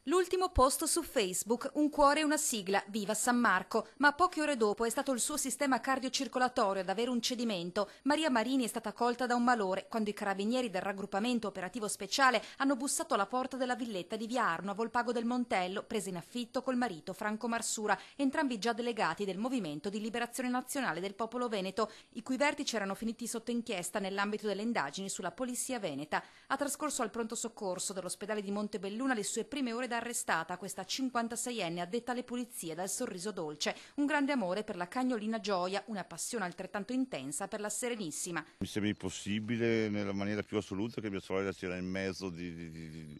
L'ultimo post su Facebook, un cuore e una sigla, viva San Marco, ma poche ore dopo è stato il suo sistema cardiocircolatorio ad avere un cedimento. Maria Marini è stata colta da un malore quando i carabinieri del raggruppamento operativo speciale hanno bussato alla porta della villetta di Via Arno a Volpago del Montello, presa in affitto col marito Franco Marsura, entrambi già delegati del Movimento di Liberazione Nazionale del Popolo Veneto, i cui vertici erano finiti sotto inchiesta nell'ambito delle indagini sulla polizia veneta. Ha trascorso al pronto soccorso dell'ospedale di Montebelluna le sue prime ore da arrestata, questa 56enne addetta alle pulizie dal sorriso dolce, un grande amore per la cagnolina Gioia, una passione altrettanto intensa per la Serenissima. Mi sembra impossibile nella maniera più assoluta che mia sorella sia nel mezzo di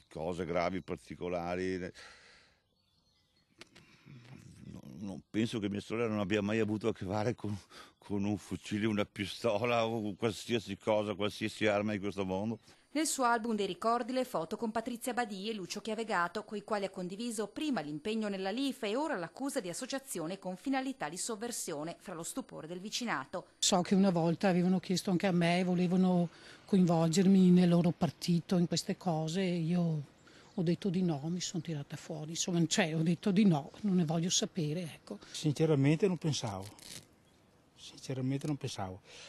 cose gravi, particolari. Non penso che mia sorella non abbia mai avuto a che fare con un fucile, una pistola o qualsiasi cosa, qualsiasi arma di questo mondo. Nel suo album dei ricordi le foto con Patrizia Badì e Lucio Chiavegato, coi quali ha condiviso prima l'impegno nella LIFE e ora l'accusa di associazione con finalità di sovversione, fra lo stupore del vicinato. So che una volta avevano chiesto anche a me, volevano coinvolgermi nel loro partito in queste cose, io ho detto di no, mi sono tirata fuori, insomma, ho detto di no, non ne voglio sapere, ecco. Sinceramente non pensavo.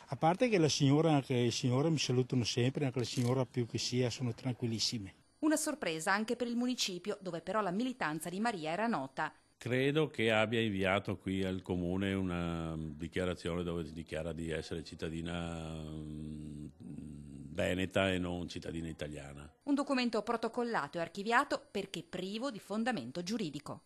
A parte che la signora, anche il signore mi salutano sempre, anche la signora più che sia, sono tranquillissime. Una sorpresa anche per il municipio, dove però la militanza di Maria era nota. Credo che abbia inviato qui al comune una dichiarazione dove dichiara di essere cittadina veneta e non cittadina italiana. Un documento protocollato e archiviato perché privo di fondamento giuridico.